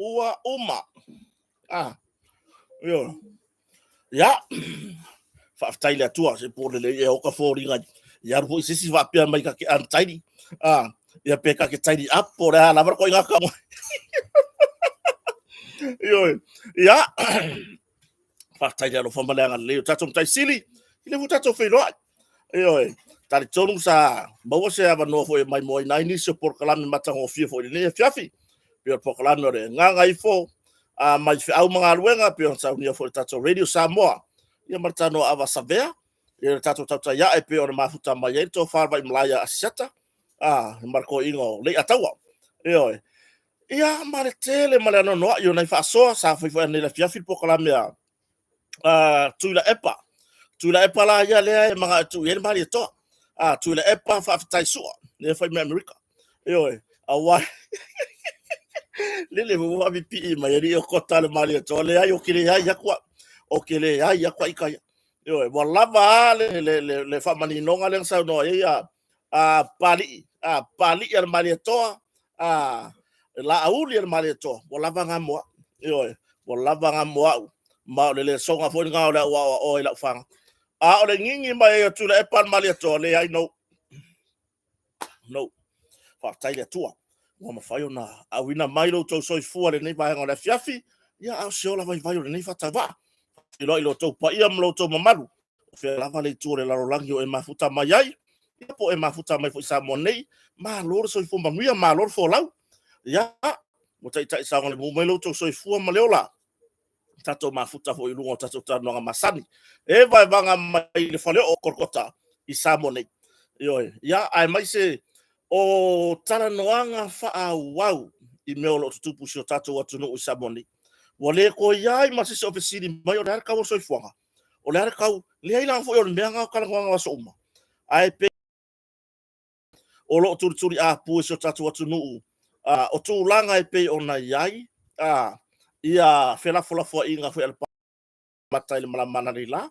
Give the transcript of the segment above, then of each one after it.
ua uma. Yo. Ya. Whaftai le atua, se pōle le e oka fōringa. Ia rupo i sisi whapea mai ka ke antairi. Ia peka ke tairi apo rea lamar ko inga kamo. Yo. Ya. Whaftai le alo whamaleanga leo. Tato mtai sili. Ile fu tato whenua. Yo. Tari tonu sa maua se ava noa fo e mai moi nai ni se porkalami matango fia fo ile ne fiafi. Pio porkalami ore nganga i fo. Mai fi au mga aluenga pio sa unia fo tato radio Samoa. Ia martano ava savea. Ia tato tauta ia e pio na mafuta mai e to farva i mlaya asiata. Marko ingo le atawa. Yo. Ia mare tele male no no yo nai fa so sa fo ne la fiafi porkalami tuila epa. Tuila epa la ia le mga tu ye mari to. Tuila epa fa tai so ne fa me America. Yo. Awa. Lele mo abi pi mai ri o kota le mari to le ai o kile ai yakwa. O kile ai yakwa ikaya. Yo, mo lava le fa mani no ngale sa no ia pali ia mari to la auli ia mari to. Mo lava ngamo. Yo, mo lava ngamo. Ma le songa fo nga o la fanga. O le ngingi mai tu le epa mari to le ai no. No. Fa tai le tua. Wa ma fai ona awina mai lo to soi fu le nei vai ngona fiafi. Ia au se ola vai le nei fa tava. Ilo to pa ia mlo to mamaru. Fe lava le tu le la rolangi o e mafuta mai ai. Ia po e mafuta mai fo sa monei. Ma lor soi fu mangua ma lor fo lau. Ia mo tai sa ngole mo mai lo to soi fu ma leola. Tato mafuta fo ilungo tato tano nga masani. E vai vanga mai le fale o korkota i sa monei. Yo ia ai mai se o tala noanga faa wau i meolo tutupu si o tato watu no usaboni. Wale ko iai masi se ofisiri mai o leare kau soi fuanga. O leare kau lea ilang fo i o meanga o kalangwanga waso uma. Ai pe o lo turi a pu si o tato watu no o tu langa e pe o na iai ia fela fola fo inga fo alpa mata ile malamana rila.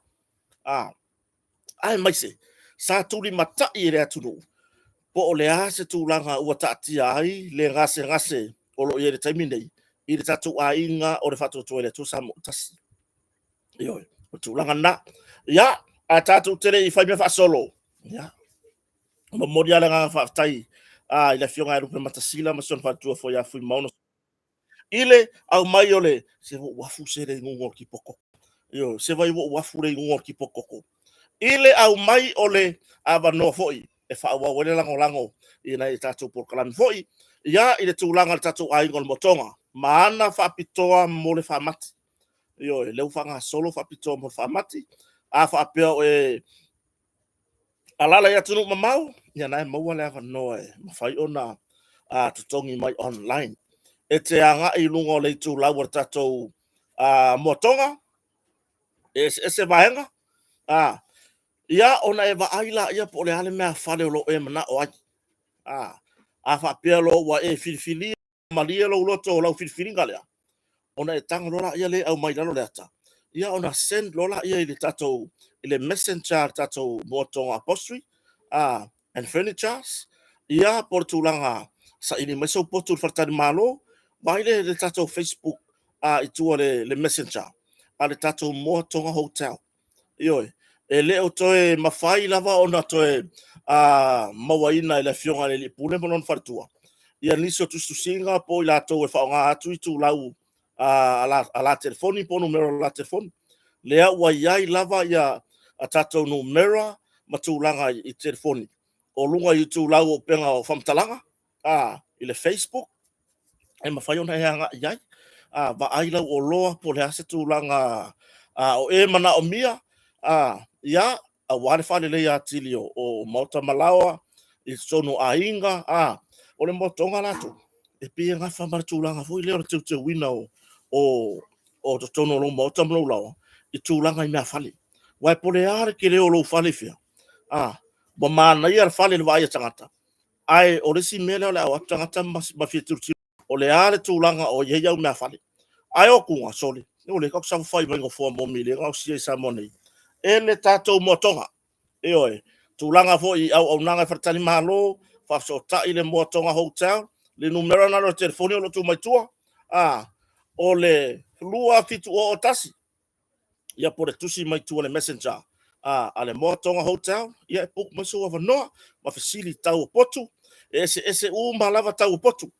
Ai mai se sa turi mata i rea tunu. Po o lea se tūlanga ua taatia ai, le ngase o lo i re taimi nei, i re tatu a inga o re whatu tuele tu sa mo tasi. Ioi, o tūlanga na. Ia, a tatu tere i whai mea whaasolo. Ia, ma mori ala ngā whaatai, i le fionga e rupe matasila, ma son whatua fo ia fui mauna. Ile, au mai ole, se wo wafu se re ngungo ki poko. Ioi, se vai wo wafu re ngungo ki poko. Ile, au mai ole, ava no foi. E whaua wele lango i nei tatou porkalami foi. Ia i le tūlanga le tatou aingo le motonga. Maana whaapitoa mo le whaamati. Io e leu whanga solo whaapitoa mo le whaamati. A whaapea o e alala ia tunu mamau. Ia nai maua le awa noa e. Mawhai ona tutongi mai online. E te anga i lungo le tūlau le tatou motonga. E se vaenga. Ia ona e waaila ia po le ale mea fale o lo e mana o ai. A whapea lo wa e filifili malia lo loto o lau filifili ngalea. Ona e tanga lola ia le au mai lalo le ata. Ia ona send lola ia i le tatou, i le messenger tatou motonga apostry, and furnitures. Ia por tūlanga sa ini meso potu whartari malo, mai le tatou Facebook i tua le messenger. A le tatou motonga hotel. Ioi. E leo toe mawhai lava ona toe mawaina i le fionga le lipune monon whartua. Ia niso tustusinga po i lato e whaonga atu i tūlau a la telefoni po numero la telefoni. Lea ua iai lava ia a tatou numero ma tūlanga i telefoni. O lunga i tūlau o penga o whamtalanga i le Facebook. E mawhai ona e hanga iai. Va ailau o loa po le ase tūlanga o e mana o mia. Ia a wale fale le ia tilio o mauta malawa i sono a inga o le motonga latu e pia nga whamara tūlanga fo i leo na te wina o to tono lo mauta malawa i tūlanga i mea fale wai pole are ke leo lo fale fia ba mana ia fale le vai tangata ai o resi mele le au tangata ma fitu o le are tūlanga o ye ia mea fale ai o kunga sole o le ka sa fai mai go fo mo mile ga si sa monei ele tatou motonga. Eoi, tūlanga fo i au nanga whartani malo, whafso ta i le motonga hotel, le numero na lo telefoni o lo tu mai tua. o le lua fitu o tasi ia po le tusi mai tu le messenger ale motonga hotel ia puk maso of no ma fasili tau potu ese malava tau potu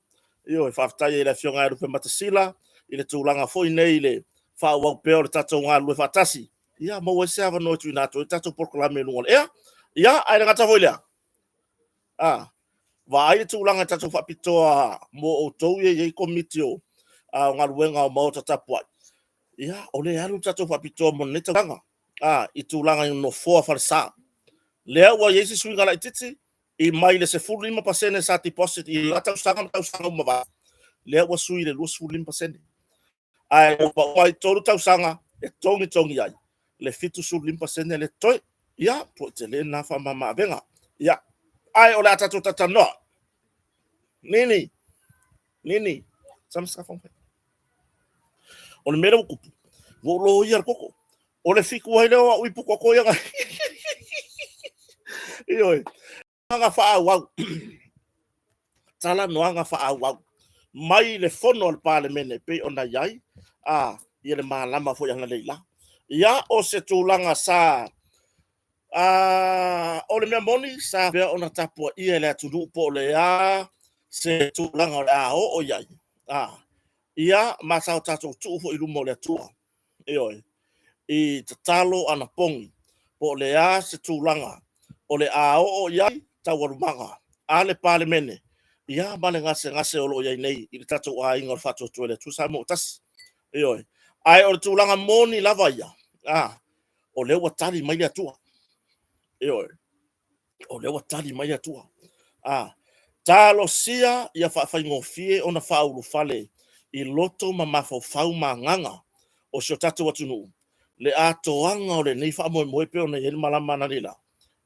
io e faftai le fionga rupe matasila ile tulanga foi nei le fa wa pe le tato nga lu fatasi ia mo se ava no tu na to tato por klame no ia ai ngata foi le vai tulanga tato fa pitoa mo o tou ye komitio nga luenga o mo tatapua ia ole alu tato fa pitoa mo neta langa i tulanga no foa farsa lea wa yesi swinga la titi i mai le se fulu 5% sa deposit i lata usanga ma lea wa sui le lus fulu 5% ai o mai tolu tau sanga e tongi ai le fitu su 5% le toi ia po te le na fa mama venga ia ai o la tato tata no nini samska fon o le mero kupu wo lo ia koko o le fiku ai le o ipu koko ia io nga fa wa tala noanga fa wa mai le fono al parlemene pe ona yai ia le malama fo yanga leila ia o se tulanga sa o le memoni sa pe ona tapo ia le tudu po le se tulanga la o yai ia masa tato tu fo ilu mo le tua io i tatalo ana pongi po le se tulanga o le o yai tawarumanga ale parlemene ia mane ngase o lo ia nei i tato a ingo fato tuele tu sa mo tas io ai o tulanga moni lava ia o le watali mai atua io o le watali mai atua talo sia ia fa ngofie ona fa ulu fale i loto mama fau manganga o so tato watunu le atoanga o le nei fa mo pe ona yel malama na lila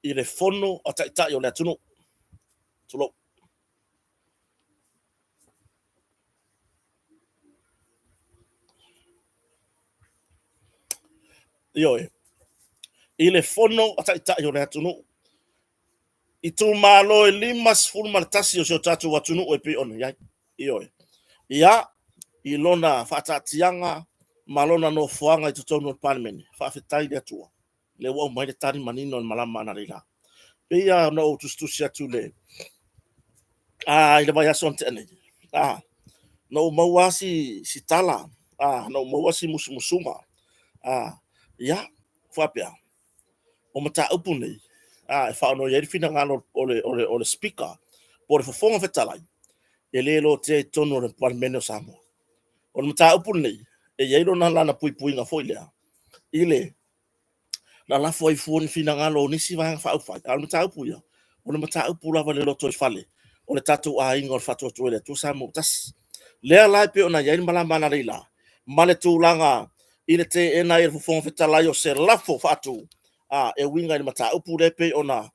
i le fono o tai o le atunu tulo io i le fono o tai o le atunu i tu malo e limas fulu maltasi o so tatu watunu o pe ona yai io ia i lona fatatianga malona no foanga i tutonu parliament fa fetai le atua le wa mai le tari manino malama na lila ia no tustusia tu le ile vai ason tene no mawasi si tala no mawasi musuma ia fapia o mata upune e fa no ye fina ngalo ole speaker por fonga fetalai ele lo te tono le parlemento samo o mata upune e ye lo na lana pui nga foilea ile na la foi fon fina ngalo ni si va fa fa al mata upuya o mata upula vale lo to fale o le tatu a ingor fatu tuele tu samo tas lea lai pe ona yain malama na leila male tulanga ile te ena ir fofon fetala yo se lafo fatu e winga ni mata upu le pe ona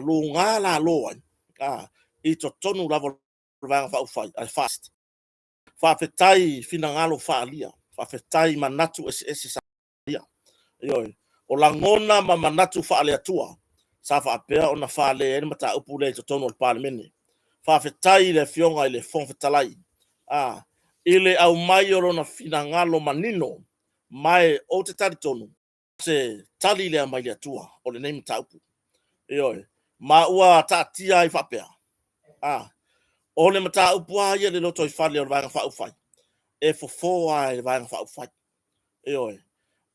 lunga la loa i to tonu lavo vanga fa ufai al fast fa fetai fina ngalo fa alia fa fetai manatu ese sa yo o langona ma manatu fa ale atua sa fa pe ona fa le ni mata upu le to tonu al parliament fa fetai le fionga ile fon fetalai ile au mai o na finangalo manino mai o te tari tonu se tali le mai le tua o le nei taupu io ma ua tatia i fapea o le mata upua ia le loto i fale o vanga fa ufai e fo ai vanga fa ufai io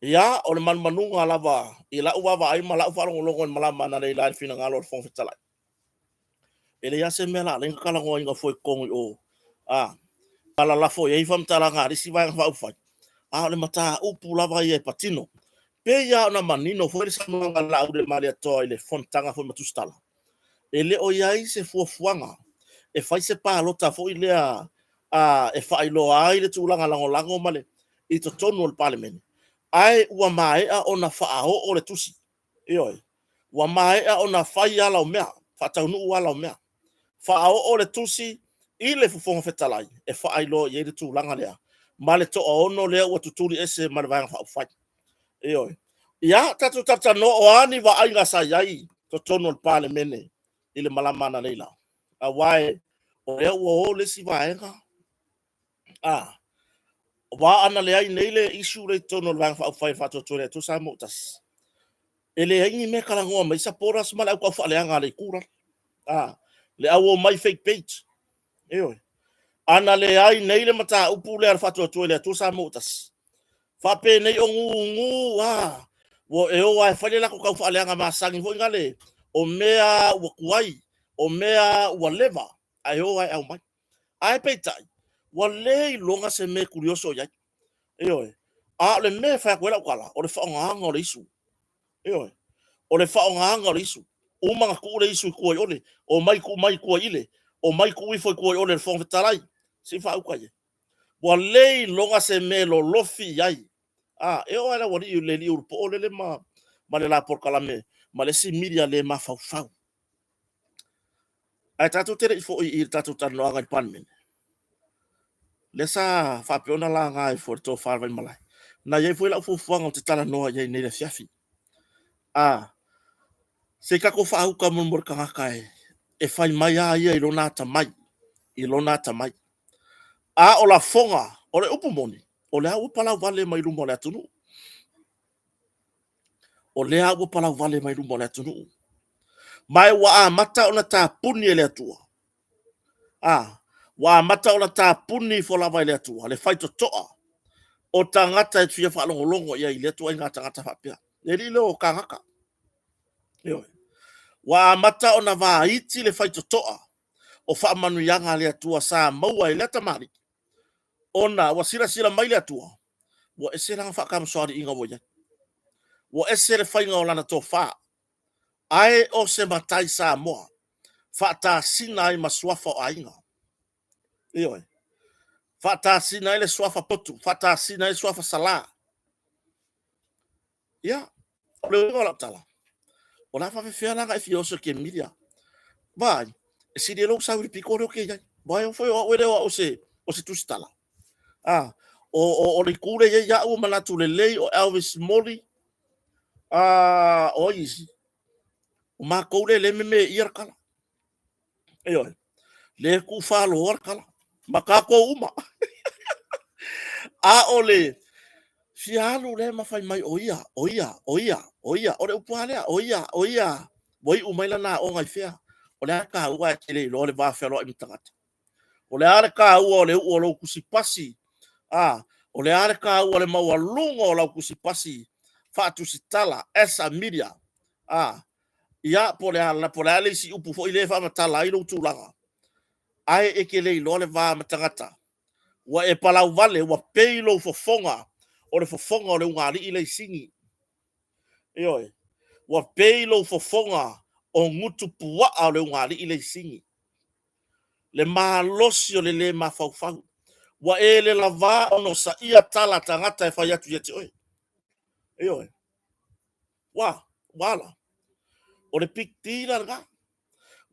ia o le manunga lava i la ua va ai mala ufa longo malama na le la finangalo fon fetala ele ya se mela le kala ngo inga foi kongi o ala la fo ye fam talanga risi vai fa ufai le mata upu lava ye patino pe ya na manino fo risa nga la u de malia to ile fontanga fo matustala ele o ya se fo fuanga e fai se pa lota fo ile e fai lo ai le tulanga lango male i to tonu al parliament ai ua mai ona fa o le tusi io ua mai ona fai ala o mea fa tau ala o mea fa o le tusi ile fufonga fetalai e fai lo ye tu langa lea male to ono lea o tuturi ese male vanga fa fai io ia tatu tata no o ani va ai ngasa yai to tono al parliament ile malama na leila a wai o le si vaenga wa ana le ai nei le isu le tono le wanga whai whatoto le tu sa motas. E le aingi me kalangoa mai sa pora sa mala au kau whaaleanga le kura. Le au mai fake page. Eoi. Ana le ai nei le mata upu le ar whatoto le tu sa motas. Whape nei o ngu, wo e o ai whale lako kau whaaleanga masangi ho ingale. O mea ua kuai. O mea ua leva. Ai o ai au mai. Ai peitai. Wa lei longa se me curioso ya. Eoi. A le me fa kwela kwala, o le fa nganga o le isu. Eoi. O le fa nganga o le isu. O manga ku le isu ko ole, o mai ku ile, o mai ku i foi ko ole le fon vetalai. Si fa uka ye. Wa lei longa se me lo lofi yai. Eo ala wali le li urpo ole le ma le la por kala me, ma le si media le ma fau fau. Ai tatu tere fo i tatu tanu anga i pan men. Lesa fa peona la ngai for to far vai malai. Na ye foi la fu fuanga te tala noa ye nei le fiafi. Se ka ko fa au ka mon morka kai. E fai mai a ia i lona ta mai. I lona ta mai. O la fonga, o le upu moni. O le au pala vale mai lumo le atunu. O le au pala vale mai lumo le atunu. Mai wa mata ona ta puni le atua. Wa mata ona ta puni fo la vai le atua. Le fai to toa. O tangata e fia whalongo longo ia i letua i ngā tangata whapea. E li leo kāngaka. Wa mata o na wā iti le whai toa. O whaamanu ianga le atua sa maua i leta mari. Ona wa sira mai le atua. Wa ese ranga whakamsoari inga woia. Wa ese le whainga o lana tō wha. Ai o se matai sa moa. Whata sina ai masuafa o ainga. Ioi. Fata sina ele swafa potu, fata sina ele swafa sala. Ya, le ngola tala. Ona fa fe ala ga fioso ke media. Vai, si de lo sa ri pico ro ke ya. Vai foi o we o se tustala. O le kule ya o manatu le lei o Elvis Molly. O isi. O ma ko le me ir kala. Eyo. Le ku fa lo or kala. Makako uma. Ole fialu le mafai mai oia ore upale oia voi umaila na o ngai fea ole ka ua tele lo le va felo imtangata ole are ka ua ole o lo kusipasi ole are ka ua le mawalunga o lo kusipasi fatu sitala esa media ia pole ale si upu fo ile fa matala ilo tulanga ai ekele lo le va matangata wa e palau vale wa peilo fofonga o le fofonga o le ungari i le singi. Eoi. Wa peilo fofonga o ngutu pua o le ungari i le singi. Le mahalosi o le mafaufau. Wa e le lava o no sa ia tala tangata e whai atu yeti oi. Eoi. Wala. O le piktira nga.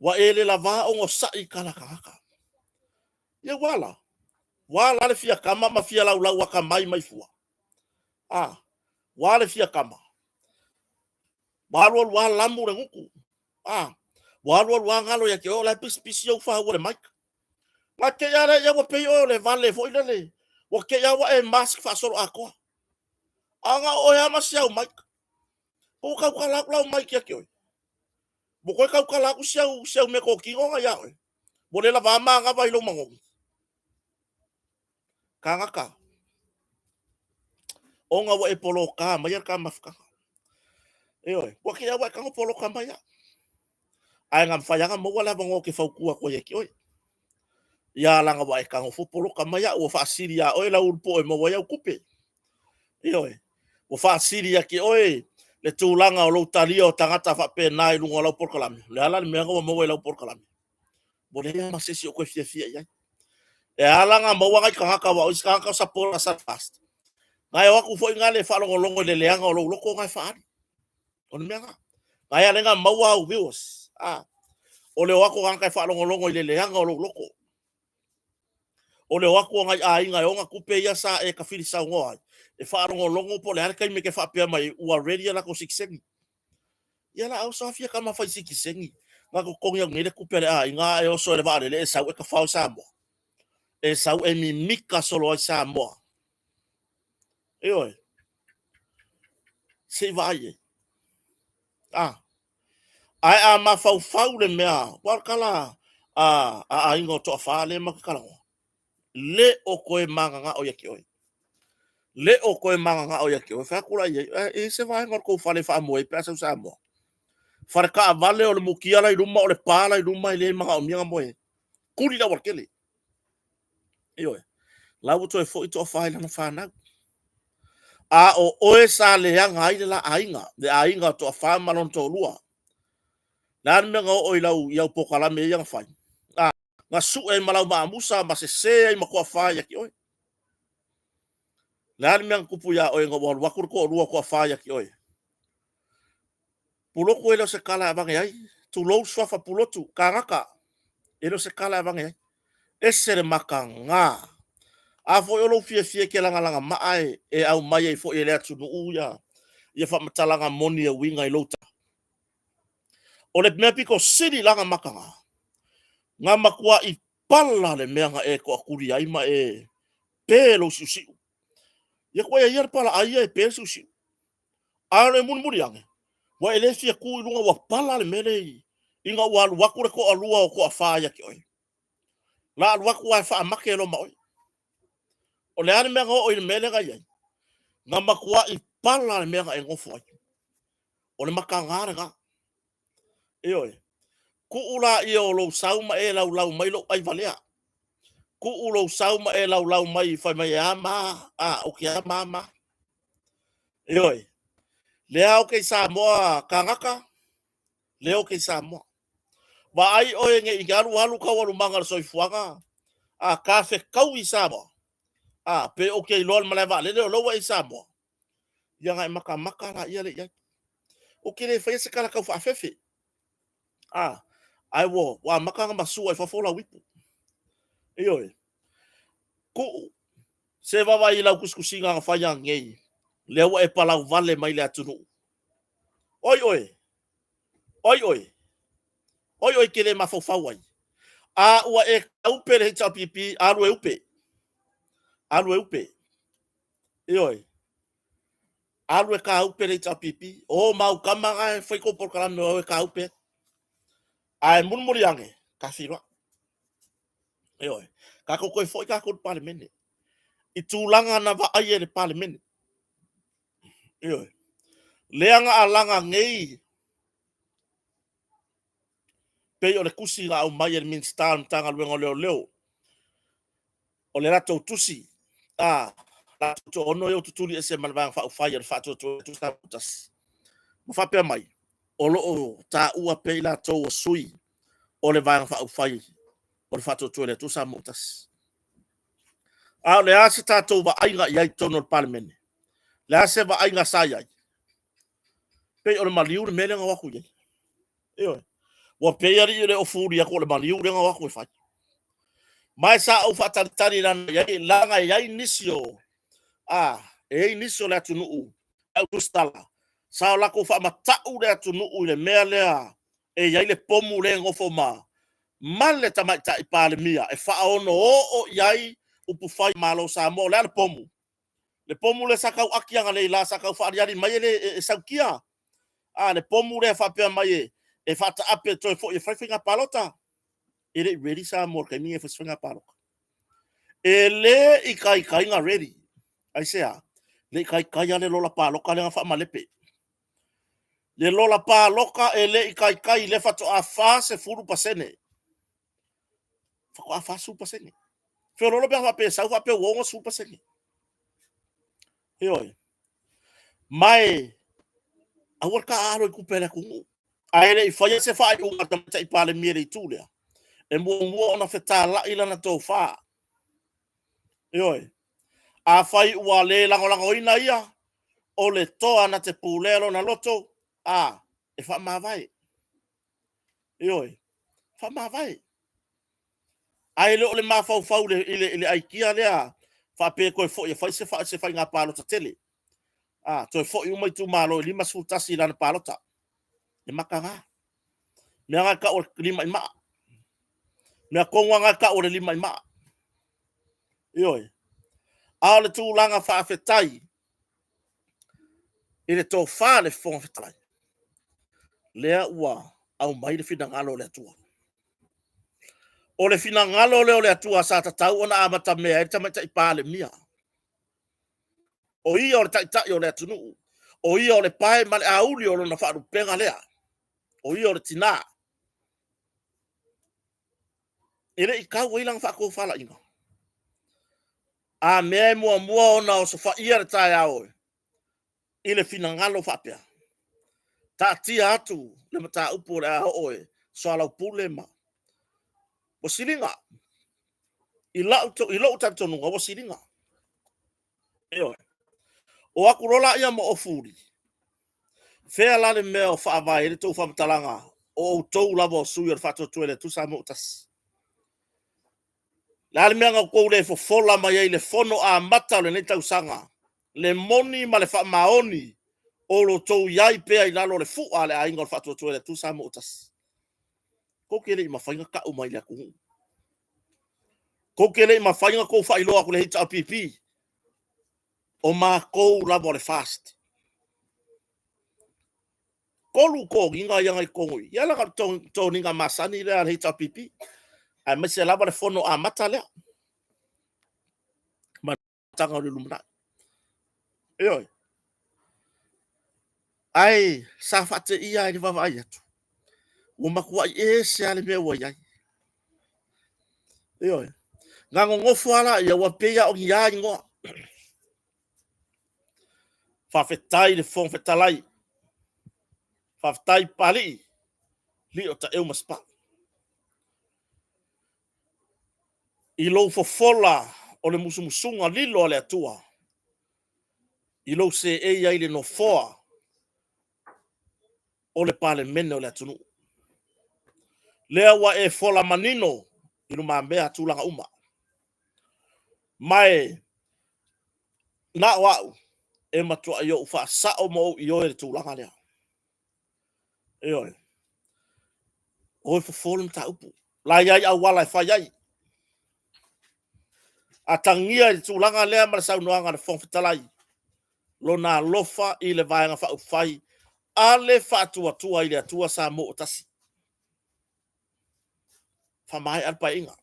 Wa e le lava o no sa i kalakaka. Ia wala. Wala le fia kama ma fia lau waka mai fua. Wale fia kama. Walu lamu le nguku. Walu ngalo ya ke o la pisi o fa le mic. Ma ke ya wa pe o le vale fo ile. Wa ke ya wa e mask fa solo ako. Anga o ya ma sia o mic. O ka la mic ya ke o. Bo ko ka la ku sia me ko ki ngo ya o. Bo le la va ma nga va ilo mango. Kangaka. Onga wa e polo ka ma ya ka mafka. Eoi, wa ke ya wa ka polo ka ma ya. Ai ngam fayanga mo wala bango ke faukua ko ye ki oi. Ya langa wa e ka fo polo ka ma ya o fa siria oi la urpo e mo wa ya kupe. Eoi. O fa siria ki oi le tulanga o lo talia o tangata fa pe nai lunga la por kalami. Le ala me ngo mo wa la por kalami. Bo le ya ma sesi o ko fia ya. E ala nga mo wa ka ka wa o ska ka sa por sa fast. Ngai wa ku fo ngale fa longo le leanga o lo ko ngai fa. On me nga. Ngai ala nga mo wa o vios. O le wako ngai fa longo le leanga o loko. O le wako ngai ainga o nga kupe ia sa e ka fili sa ngoa. E fa longo po le har kai me ke fa pe mai u already la ko siksengi. Ia la au sa fia ka ma fa siksengi. Nga ko kongi ngai le kupe le ainga e o so le va le sa e ka fa sa mo. E sa e mi mika solo sa mo. Oi. Se vai. Ah. Ai a mafau le mea. Wakala. A ingo to fa le makala. Le o koe manga nga o yaki oi. Le o koe manga nga o yaki oi. Fa kula ye. E se vai ngor ko fale fa mo e pesa sa mo. Fare ka vale o le mukia la i ruma o le pala i ruma i le manga o mianga mo e. Kuri la wakele. Oi. Lau to e fo i to fa ile na fa na. A o oe sa le anga ai la ainga. Le ainga to fa malon to lua. Lan me ngo o ilau iau pokala me yang fai. A nga su e malau ma musa ma se ai ma ko fa ya ki oi. Lan me kupu ya o ngo wal wakur ko lua ko fa ya ki oi. Pulo ko elo se kala abange ai. Tu lo swafa pulotu kangaka. Elo se kala abange ai. Esere makanga. A fo yo lo fie ke langa ma ai e au mai e fo ele atu no uya. Ia fa matalanga moni e winga i lota. O le mea piko siri langa makanga. Nga makua i pala le mea nga e ko akuri ai ma e pelo susi. Ia koe ia pala ai e pelo susi. Ale mun yange. Wa ele fia ku lunga wa pala le mele. Inga wa wakure ko alua o ko afaya ki oi. La alua ko fa make lo ma oi. O le ane mea o i mele ga ia. Nga makua i pala le mea nga e ngofo ai. O le makangare ga. E oi. Ku ula i o lo sauma e lau mai lo ai valea. Ku ulo sauma e lau mai fai mai ama. O ke ama. E oi. Lea ke sa moa kangaka. Leo ke sa moa. Wa ai o nge i galu halu ka walu manga soifuanga. Ka fe kau i sa moa. Pe o ke lol maleva le lo wa i sa moa. Ia ngai maka la ia le ia. O ke le fai se kala kau fa fefe. Ai wo wa maka nga masu ai fa fola wipu. E oi. Ku se va i lau kuskusinga nga fai ngei. Leo e palau vale mai le atunu. Oi oi. Oi oi. Oi oi kele mafau ai. Ua e upe le hita pipi, alu e upe. Alu e upe. E oi. Alu e ka upe le hita pipi. O mau kamanga e foi ko por kala no e ka upe. Ai munmuri ange, ka firwa. E oi. Ka ko koe foi ka ko parlemene. I tūlanga na va ai e le parlemene. E oi. Leanga alanga ngei. Pei o le kusi la au mai e le minsta tanga luengo leo. O le rato tusi. La to ono yo tutuli ese malvang fa fire fa to tas. Ma fa pe mai. O lo ta ua pe la to sui. O le vang fa fire. O le fa to le tu sa mutas. Le ase ta to va ainga yai tono parliament. Le ase va ainga sa yai. Pe o le maliu le mele nga waku yai. Yo. Wa pe yari le o furi ya ko le maliu le nga waku fa. Mai sa o fa tari ran yai langa yai nisio. E niso le atu nuu, au tustala. Sao lako wha matau le atu nuu le mea lea, e iai le pomu le ngofo ma. Male tamai ta i pale mia, e wha ono o iai upu whai malo sa mo, le pomu. Le pomu le sakau akianga le la sakau wha ariari mai le saukia. Le pomu le wha pia mai e wha ta ape to e fo e whaiwhinga palota. E le ready sa mo, kai mi e whaiwhinga palota. E le i kai nga ready. Ai sea. Le kai ale lola pa loka le fa malepe. Le lola pa loka e le kai le fato a fa se furu pasene. Fa ko a fa su pasene. Fe lola be fa pe sa fa pe wo su pasene. E oi. Mai a worka alo ku pele ku. Ai le fa se fa u ta tai pa le mire tu le. E mo ona feta la ila na to fa. E oi. A fai ua le lango ina ia. O le toa na te pulelo na loto, e wha mawai. E oi, wha mawai. Ai le o le mawhau le aikia lea, wha pe koe fo, e whai se whai ngā pālota tele. Toi fo i umai tu malo, lima sultasi lana pālota. E maka ngā. Mea ngā ka o lima i maa. Mea konga ngā ka o le lima i maa. E oi. A le tūlanga wha awhetai, I le tō wha le fonga whetalai. Lea ua au mai le fina ngalo le atua. O le fina ngalo le atua sa tatau ona amata mea e tamaita i pāle mia. O ia o le taitai o le atunu. O ia o le pae ma le auli o lona wharu penga lea. O ia o le tina. Ere i kau ilang whako whala inga. A mea e mua ona o so wha ia le tai aoe. I le fina ngalo whapea. Ta tia atu le mata upo le a oe. So alau pule ma. O siringa. I lau tantonunga o siringa. Eoe. O aku rola ia mo o furi. Fea lale mea o whaavai, ele tau whamatalanga, o tau lava o sui o whato tuele, tu sa mo utas. Lale mea ngau kou le fo fola mai ei le fono a mata le nei tau sanga, le moni ma le whaamaoni, o lo tau iai pea i lalo le fua le a inga o whato tuele, tu sa mo utas. Koukele i mawhainga ka umai le akuhu. Koukele i mawhainga kou whailoa ku le hita a pipi, o ma kou lava o le fast. Kolu ko inga yang ai kongui. Ya la to ninga masani le al hita pipi. Ai me se lava le fono a mata le. Ma tanga le lumna. Yo. Ai sa fate ia ni vava ia tu. O makua e se ale me wa ia. Yo. Ngango ngofu ala ia wa peia o ia ngo. Fa fetai le fon fetalai. Fa fetai pali. Li o ta eu maspa. I lo fo fola o le musumusunga lilo le atua. I lo se e ia ile no foa. O le pale mene o le atunu. Lea wa e fola manino i luma mea tūlanga uma. Mai na wau e matua i o wha sao mo i o e tūlanga lea. E oi. O e fofolum ta upu. La iai au wala e whai ai. A tangia i tūlanga lea mara sau noanga na whongwhitalai. Lona lofa i le vaenga wha ufai. Ale wha tua i le atua sa mo o tasi. Wha mai alpa inga.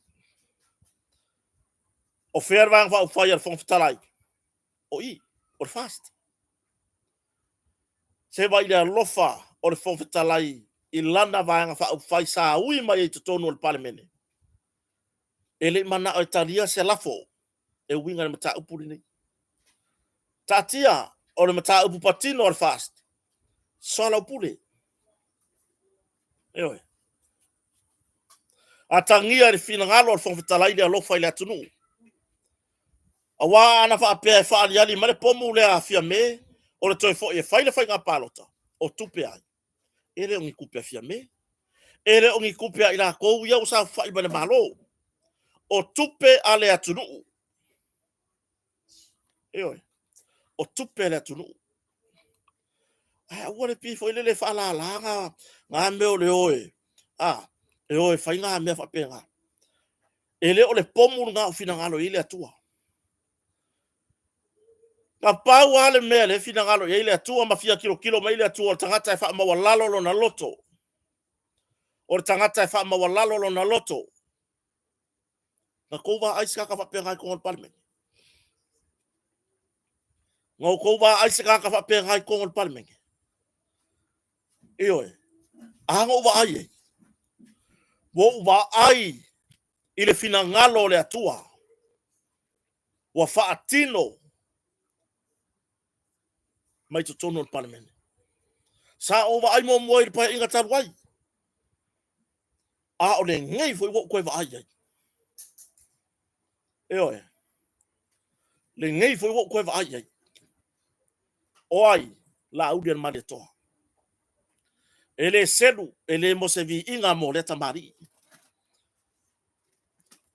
O whea vaenga wha ufai al whongwhitalai. O i, o le fast. Se vai le lofa o le whongwhitalai i lana vaenga wha ufai sa ui mai e tutonu o le palemene. Ele mana o taria se lafo e winga le mata upuri nei. Tatia o le mata upu patino o le fast. Sola upure. Eoe. A tangia le fina ngalo o le whongwhitalai le alofa i le atunu. A wā ana wha apea e wha aliali mare pomu le a fia me o le toi fo e whaile whai ngā pālota o tupe ai. Ele o ngi kupea fia me. Ele o ngi kupea i la kou iau sa whai bane malo. O tupe ale atunu. Eoe. O tupe ale atunu. Ai ua le pi foi le fa la nga me o le oe. E oe fai ngā mea wha penga. Ele o le pomu ngā o fina ngalo i le atua. Nga pau ale mea le fina ngalo i le atua ma fia kilo mai le atua o tangata e wha mawa lalo lo na loto. O le tangata e wha mawa lalo lo na loto. Nga kouwa aisi kaka wha penga i kongo le parliament. Nga kouwa aisi kaka wha penga i kongo le parliament. Eoe. Anga uwa ai e. Wo uwa ai i le fina ngalo le atua. Wa wha atino mai to tono le parliament. Sa uwa ai mo moi le pa inga taruai. A o le ngai foi wo koe wa ai ai. Eoe. Le ngai foi wo koe wa ai ai. O ai la audian ma le toa. Ele selu, ele mo se vi inga mo le tamari.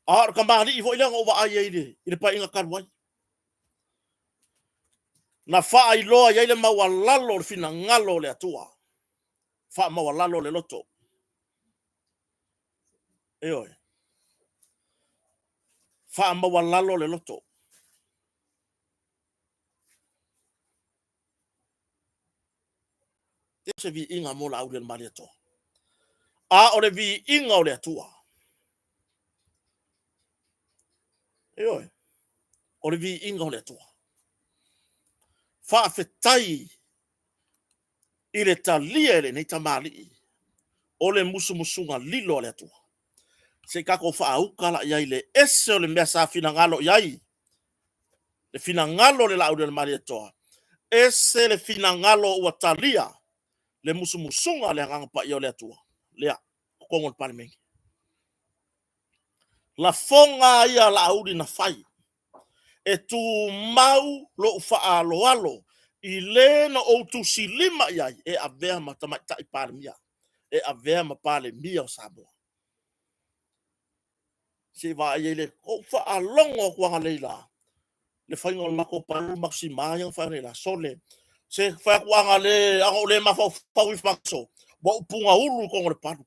A ka mari i vo ilang o wa ai ai le pa inga karwai. Na fa ai loa ia le mawalalo le fina ngalo le atua. Fa mawalalo le loto. Eoe. Fa mawalalo le loto. se vi inga mo la ule mali to. A o le vi inga o le atua. Oi. O le vi inga o le atua. Fa fetai i le talia ele nei tamali. O le musunga lilo o le atua. Se kako fa auka la iai le ese o le mea sa finangalo iai. Le finangalo le la ule mali toa. Ese le finangalo ua talia. Le musunga le angapa i o le atua. Lea, kongo le palimengi. La fonga ia la audi na fai. E tu mau lo faa alo alo. I le na o tu silima iai. E avea matamai tai pale mia. E avea ma pale mia o Samoa. Se va ia le o faa longo kwa leila. Le fai ngol mako paru maksima yang fai leila. Sole. Se fai kwa le ango le mafau fau if makso. Wa upunga ulu kongo le paru.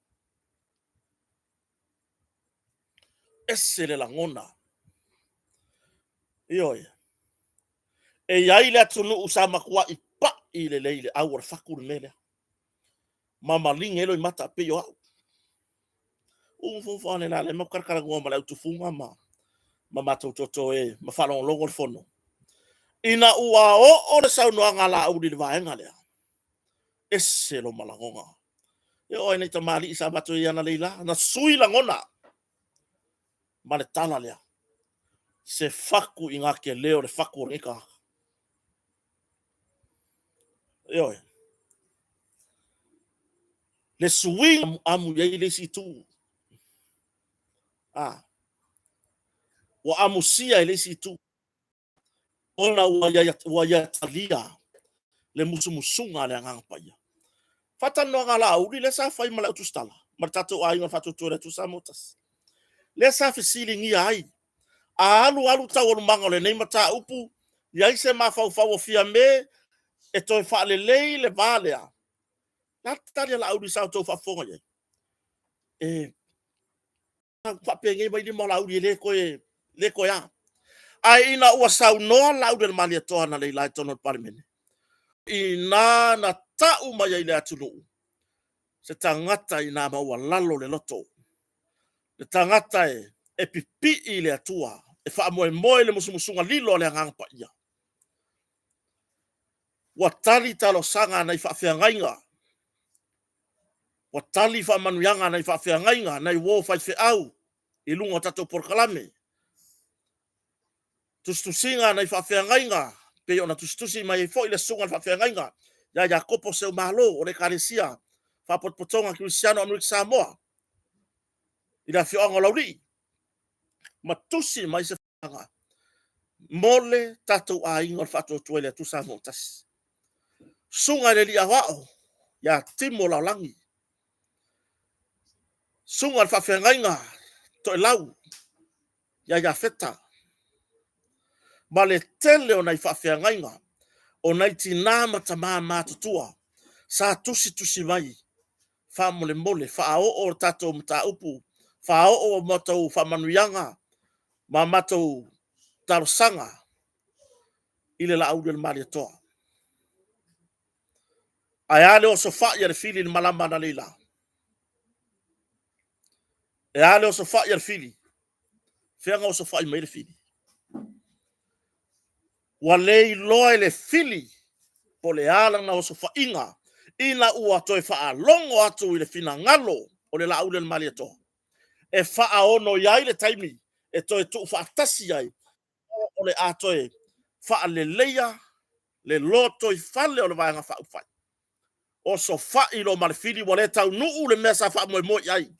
Ese le langona. Ioi. E iai le atunu usama kwa i pa i le leile au ar fakuru mele. Mama linga elo i mata pe yo au. Fone na le makarkara ngoma la utufunga ma mata toto e ma falon longo le fono. Ina ua o le sauno anga la au di vaenga lea. Ese lo malangonga. E o ene tamali isa bato i ana leila na sui langona. Ma le tala lea. Se faku inga ke leo le faku nika. Yo. Le swing amu ye le si tu. Wa amusia le si tu. Ona wa ya talia. Le musunga le ngapa ia. Fata no ngala uri le sa fai mala utustala. Martato ai na fatu tore tu samotas. Le sa fisili ngi ai. Alu tau manga le nei mata upu. Ia se ma fau fia me e to fa le vale. Na tali la uri sa to fa fonga ye. Fa penge mai di mala uri le ko ya. Ai ina ua sau noa la uri mali to na le lai tono parmen. Ina na tau mai ai le atunu. Se tangata ina maua lalo le loto. Le tangata e pipi i le atua. E wha moe le musunga lilo le angangpa ia. Watali talo sanga na i wha ngainga. Watali wha manuyanga na i wha ngainga na i wo whai whi au. I lunga tato porkalame. Tustusinga na i wha ngainga. Pe ona tustusi mai fo i le sunga na wha ngainga. Ya kopo seu malo o le karesia. Wha potpotonga Cristiano Amerika Samoa. I la fionga lauri. Matusi mai se whanga. Mole tatou a ingo fato tuele tu sa motas. Sunga le lia wao. Ya timo la langi. Sunga le whawhengainga. To e lau. Ya feta. Ma le tele o nei whawhengainga. O nei tinama tamā mātutua. Sa tusi mai. Wha mole. Wha o tatou mta upu. Wha o matou whamanuyanga. Ma matou tarosanga. Ile la audio le mali toa. Ai ale o sofa ia le fili ni malama na leila. E ale o sofa ia le fili. Fenga o sofa i mai le fili. Wa lei loa le fili. Po le ala na o sofa inga. Ina ua toi faa longo atu i le fina ngalo. O le la audio le mali toa. E faa ono iai le taimi. E toi tu faa tasi ai. O le atoe. Faa le leia. Le loto i fale o le vaenga faa ufai. O so fa i lo malfili wale tau nuu le mesa fa mo ai.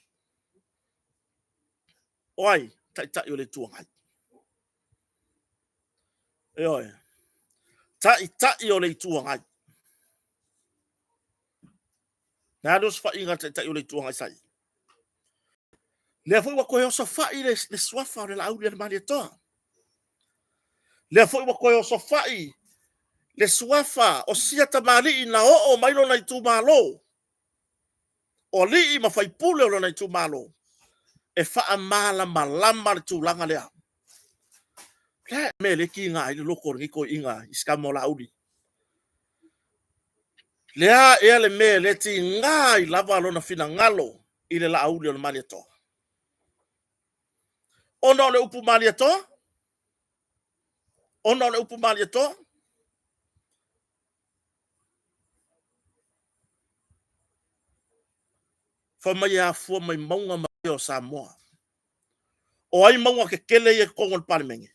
Oi, tai o le tuangai. Oi. Tai o le tuangai. Na dos fa inga tai o le tuangai sai. Le foi wa ko so fa i le swafa le au le mali to. Le foi wa ko so fa i le swafa o sia tamali na o mai lo na tu malo. O li i ma fai pule o na tu malo. E fa amala malama le tu langa lea. Me le ki nga i loko ringi ko inga iska mo laudi. Lea ea le me le ti ngai lava lona fina ngalo i le la auli o le mali atoa. Ona o le upu mali atoa? Ona o le upu mali atoa? Fa mai a fua mai maunga mai o Samoa. O ai maunga ke kele i e kongo le palemenge.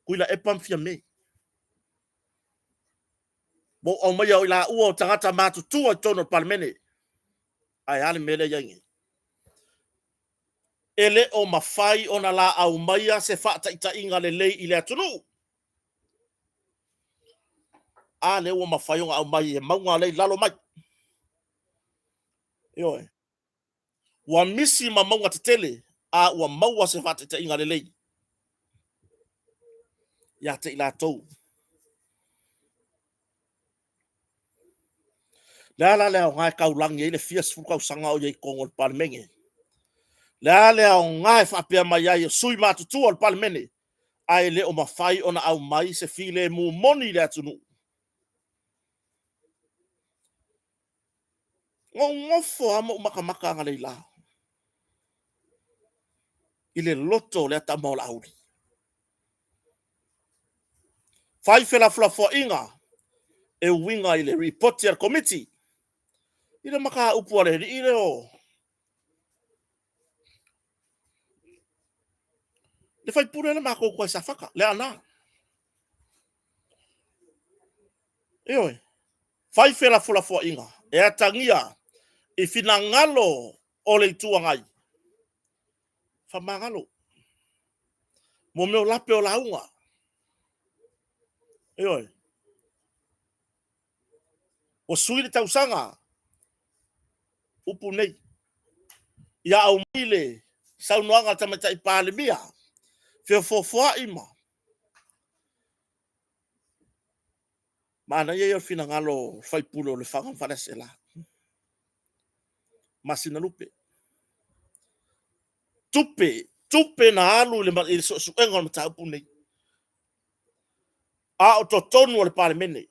Kuila e pamfia me. Mo o mai o ila ua o tangata matu tua tono le palemene. Ai ale mele yangi. Ele o mafai ona la au maia se fata ita inga le lei ile atunu. Ale o mafai o au mai e maunga lei lalo mai. Ioe. Wa misi ma maunga te tele. A ua maua se fata ita inga le lei. Ya te ila tou. Lea lea o ngai kaulangi e le fias fukau sanga o yei kongo le palemenge. Lea o ngai whapea mai ai sui matutua le palemene. Ai le o mafai ona au mai se file mu moni le atunu. Ngofo ama umakamaka nga leila. Ile loto le atama o la auri. Fai fela flafo inga. E winga ile report ya committee. Ile maka upuare ile o. Le fai pure le mako kwa safaka. Le ana. Eoi. Fai fela flafo inga. E atangia. E fina ngalo o le tua ngai. Fa mangalo. Mo meo lape o launga. Eoi. O suiri tausanga. Upu nei. Ia au mile. Saunuanga tamata ipale mia. Feo fofoa ima. Mana ia fina ngalo fai pulo le fanga farese la. Masina lupe. Tupe na alu le il so engon mata pune. A o to tonu le palemene.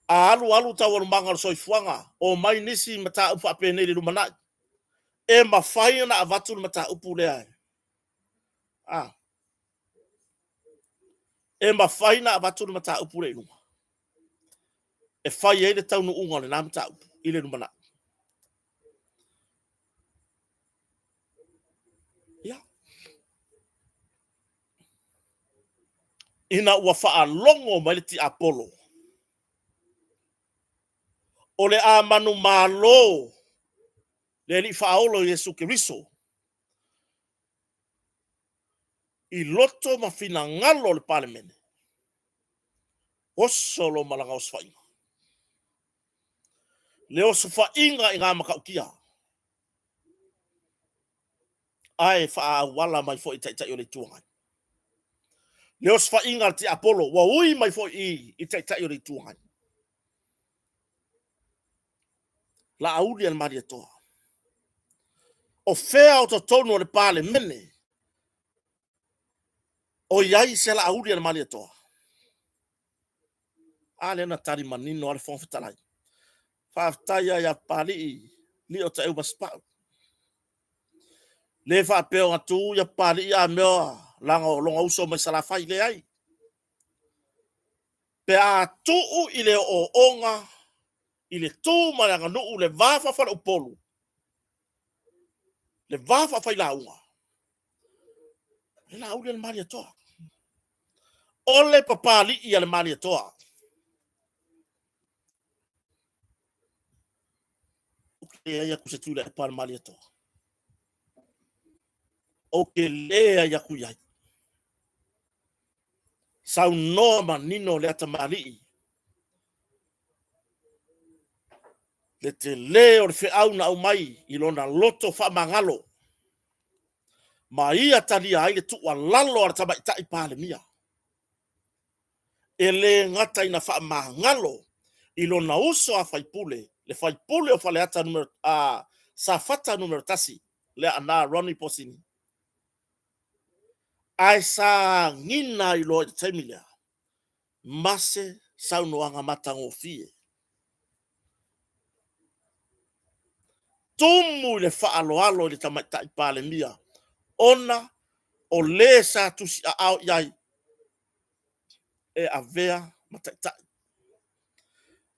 A alu tawa manga so ifuanga o mai nisi mata ufa pene le lumana. E mafai na avatu mata upu le ai. Ah. E mafai na avatu mata upu le luma. E fai e le taunu unga le na mata upu ile lumana. Ya. Ina ua faa longo mai le ti Apollo. O le a manu malo le li faolo Yesu Kiriso. I loto ma fina ngalo le palemene. Osolo malanga osfainga. Le osfa inga inga makaukia. Ai fa wala mai fo ita yo le tuanga. Le osfa inga ti Apollo wa ui mai fo i ita yo le tuanga. La audi al maria toa. O fea o to tono le palemene. O iai se la audi al maria toa. Ale na tari manino al fon fitalai. Fa taya ya pali ni o ta uba spa. Le fa peo atu ya pali ya mea lango longa uso mai sala fai le ai. Pe a tuu ile o onga ile tu malanga no le vafa fa upolu. Le vafa fa la unga. La ule le maria toa. Ole papali ia le maria toa. Lea ya kusetula e par malia toa. O ke lea ya kuyai. Sau noa nino le ata mali. Le te leo le au na au mai ilona loto fa mangalo. Ma ia talia ai le tua lalo ar taba ita ipale mia. Ele ngata ina fa mangalo ilona uso a faipule. Le faipule o fa le ata numero sa fata numero tasi le ana Ronnie Posini. Ai sa ngina ilo te milia. Mase saunoanga matangofie. Tumu le whaaloalo le tamaitai pale mia. Ona o le sa tusi a au iai. E a vea mataitai.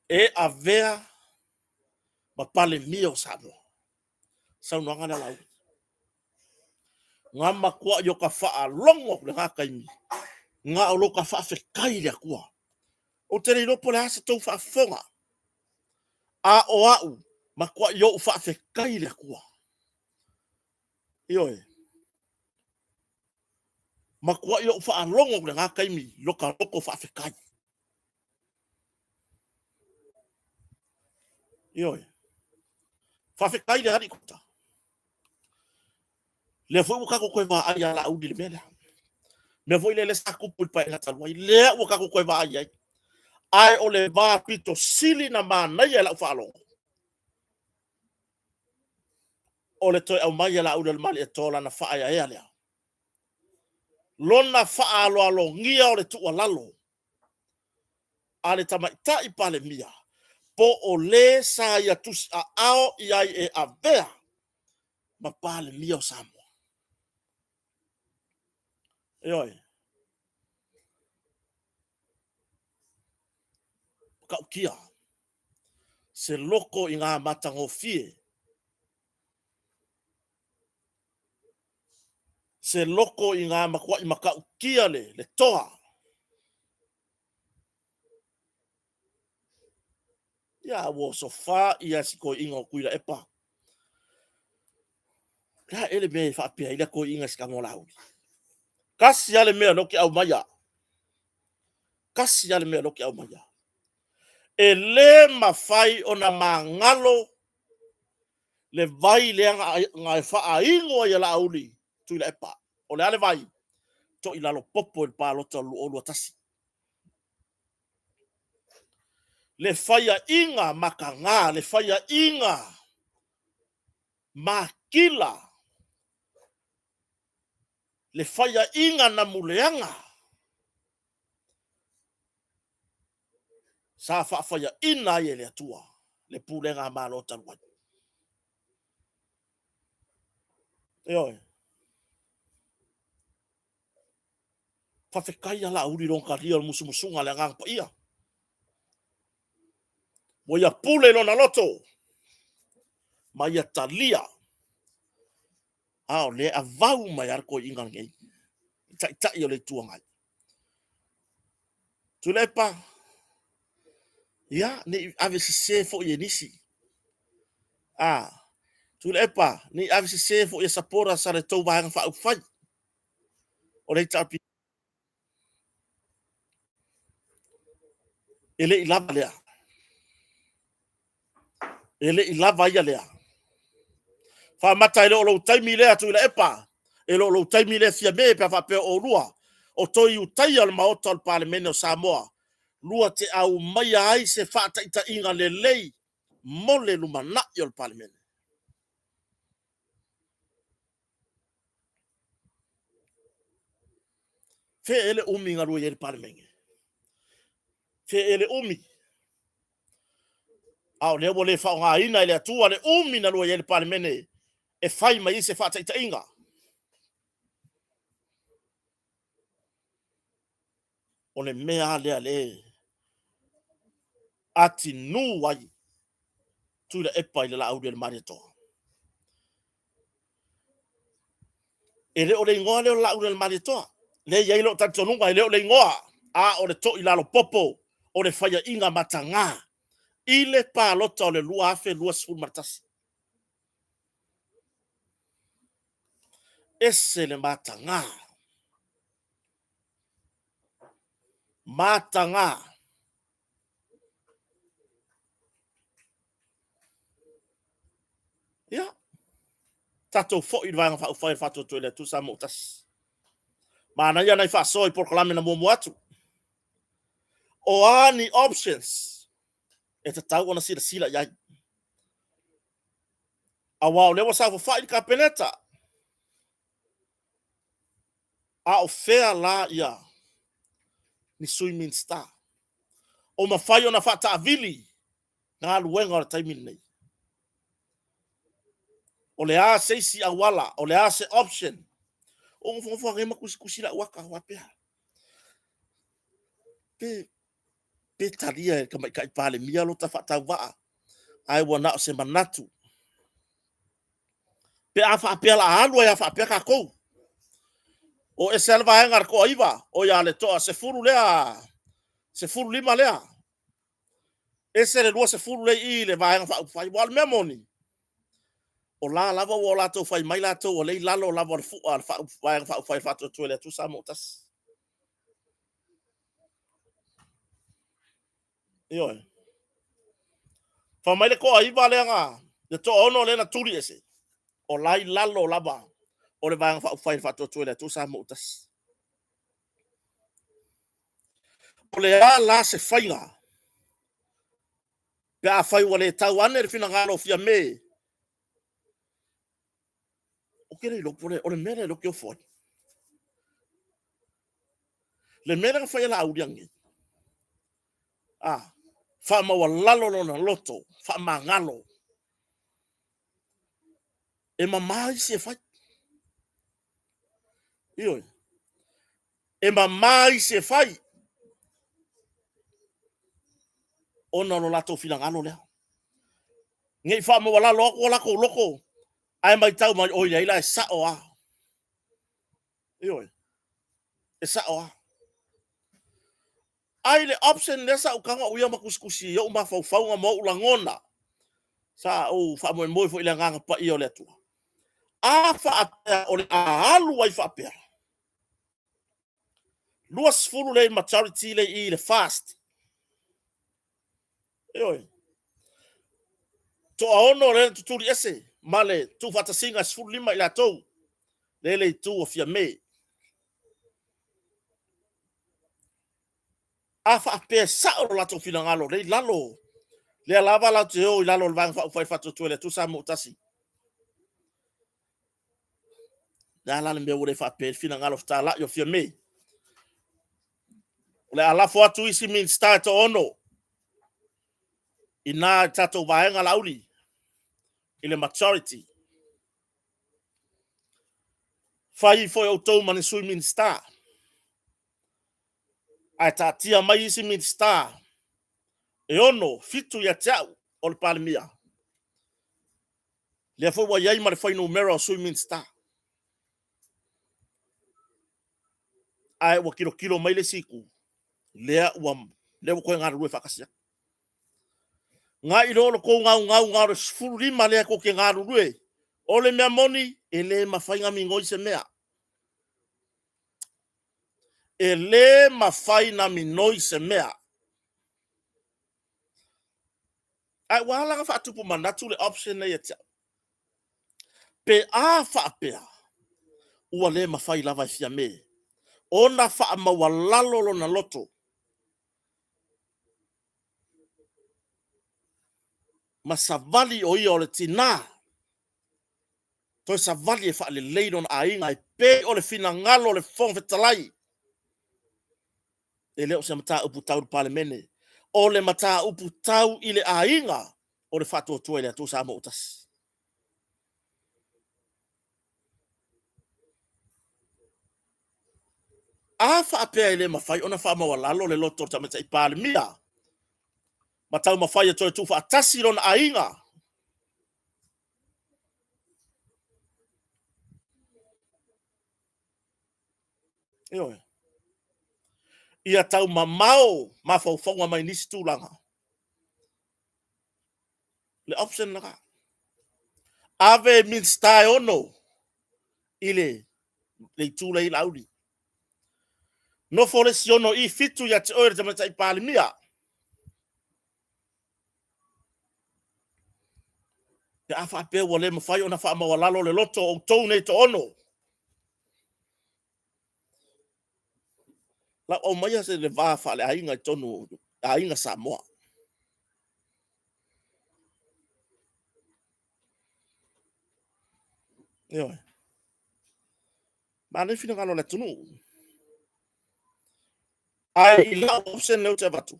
E a vea ma pale mia o Samoa. Saunoanga na lau. Ngā makua yo ka whaalongo le ngā kaimi. Ngā o lo ka whaafekai le kua. O te rei lopo le hasa tau whaafonga. A o au makua yo whaafekai le kua. Ioe. Makua yo whaalongo le ngā kaimi. Loka loko whaafekai. Ioe. Whaafekai le hari kota. Le foi waka koe wa ai ala udi le mele. Me foi le sa kupu pa ila talwa. Le waka koe wa ai. Ai o le va pito sili na mana ia la whaalongo. O le toi au mai ala udi le mali e tola na whaaya ea lea. Lona whaalo alo ngia o le tua lalo. Ale tamaitai pale mia. Po o le sa ia tusi a ao iai e a vea. Ma pale mia o Samoa. Ioe. Kau kia. Se loko i ngā matangofie. Se loko i ngā makua i makau kia le toa. Ia wo so fa ia si ko inga o kuira epa. Ka ele me fa pia ila ko inga ska ngolau. Kasi ale me no ki au maya. Kasi ale me no ki au maya. E le mafai ona mangalo le vai le nga fa aingo ia la auli tu ila epa. O le ale vai to ila lo popo il palo to lu olu atasi. Le faya inga makanga, le faya inga makila. Le faya inga na muleanga. Sa fa faya ina ye le atua. Le pulenga malo talwa. Ioe. Fa fekai ala uri ron karia musu musunga le ngang pa ia. Mo ia pule no na loto. Ma ia talia. Ao le avau mai arko inga ngei. Tai o le tuangai. Tulepa. Ia, ni ave se fo ye nisi. Tulepa, ni ave se fo ye sapora sa le tau bahanga fa ufai. O le tapi. Ele ilava lea. Ele ilava ia lea. Fa mata ele o lo taimi lea tu ila epa. Ele o lo taimi lea fia me pe fa pe o lua. O toi utai al maota al parlemene o Samoa. Lua te au mai ai se fa ta inga le lei. Mole lumana i al parlemene. Fe ele umi nga lua i al parlemene. Fe ele umi. Au le wole fa nga ina ile atua le umi na lua i al parlemene. E fai mai se fa ta inga. O le mea lea le. Ati nu wai. Tu le epa ile la audio le marito. Ele o le ingoa le o la audio le marito. Le yai lo tanto nunga ele o le ingoa. O le to ilalo popo. O le faya inga matanga. Ile pa lota o le lua afe lua sifuru matasi. Ese le matanga. Matanga. Ya. Tato fo i vanga fa ufai fato to le tu sa motas. Mana ia nai fa soi por kalame na momo atu. O ani options. E te tau ona sila iai. A wao lewa sa fa i ka peneta. A o fea la ia. Ni sui min star. o mawhai ona whaatavili ngā luenga o le taimini nei. O le a seisi awala, o le a se option. O ngofo ngema kusi la waka wapea. Pe talia ka mai kai pale mia lo ta whaatau waa. Ai wana o se manatu. Pe a whaapea la alu ya whaapea ka kou. O e selva hengar ko iwa. O ya le toa se furu lea. Se furu lima lea. E se le lua se furu le i le vahenga whaupwhai. Wal mea moni. O la lava o la tau whai mai la tau o lei lalo lava le fua le whaupwhai whatu tue le tu sa motas. Ioi. Wha mai le koa iwa lea ngā. Le toa ono le na turi ese. O lai lalo lava. O le vahenga whaupwhai whatu tue le tu sa motas. O le a la se whainga. Pe a whai wa le tau ane le fina ngalo fia me. O kere i lopo le, o le mele lo kio fwoi. Le mele ka whai la auriangi. Wha maua lalo lo na loto. Wha ma ngalo. E ma mai se whai. Ioi. E ma mai se whai. Ona lo lato fina ngalo lea. Ngei wha maua lalo ako lako loko. Ai mai tau mai oia ila e sa o a. Ioi. E sa o a. Ai le option lesa u kanga uia makuskusi. Yo ma fau fau nga mo ulangona. Sa o wha moe moe fo ila nganga pa i o le tua. A wha apea o le a alu ai wha apea. Luas furu le majority le i le fast. Ioi. To aono le tuturi ese. Male tu fata singa sfuru lima ila tou. Le tu o fia me. A wha apea sa o lato fina ngalo. Le lalo. Le lava la te o i lalo le vanga whai fatu tue le tu sa mutasi. Na la le mea ure wha apea fina ngalo fta la yo fia me. Le alafo atu isi min star to ono. Ina tato vaenga lauli. Ile majority. Fai foi o tau mani sui min star. Ai ta tia mai isi min star. E ono, fitu ya tau o le palimia. Le foi wa yai ma le fai numero sui min star. Ai wa kilo mai le siku. Lea uam. Lea koe ngā rue whakasia. Ngā i rolo ko ngau re sfuru lima lea ko ke ngā rue. O le mea moni, e le mawhainga mi ngoi se mea. E le mawhaina mi noi se mea. Ai wala ka whaatupu manatu le option nei e tia. Pe a whaapea. Ua le mawhai lava i fia me. Ona wha maua lalolo na loto. Ma savali o ia o le tina. Toi savali e wha le leidon a inga e pe o le fina ngalo le fong fetalai. E leo se mata upu tau pale mene. O le mata upu tau i le a inga. O le whatua tua le atu sa mo utas. A wha apea i le mawhai ona wha maua lalo le loto tamata i pale mia. Ma tau mawhai e toi tu wha atasi ron a inga. Ioe. Ia tau mamao ma faufonga mai nisi tūlanga. Le option naka. Ave min stai ono. Ile. Le tūla i lauri. No fole si ono i fitu ya te oere tamata i pale mia. Te a wha apea wa le mawhai ona wha maua lalo le loto o tau nei to ono. La o mai se le va fa le ainga tonu ainga Samoa. Yo. Ma ne fina ngalo le tunu. Ai la option le te batu.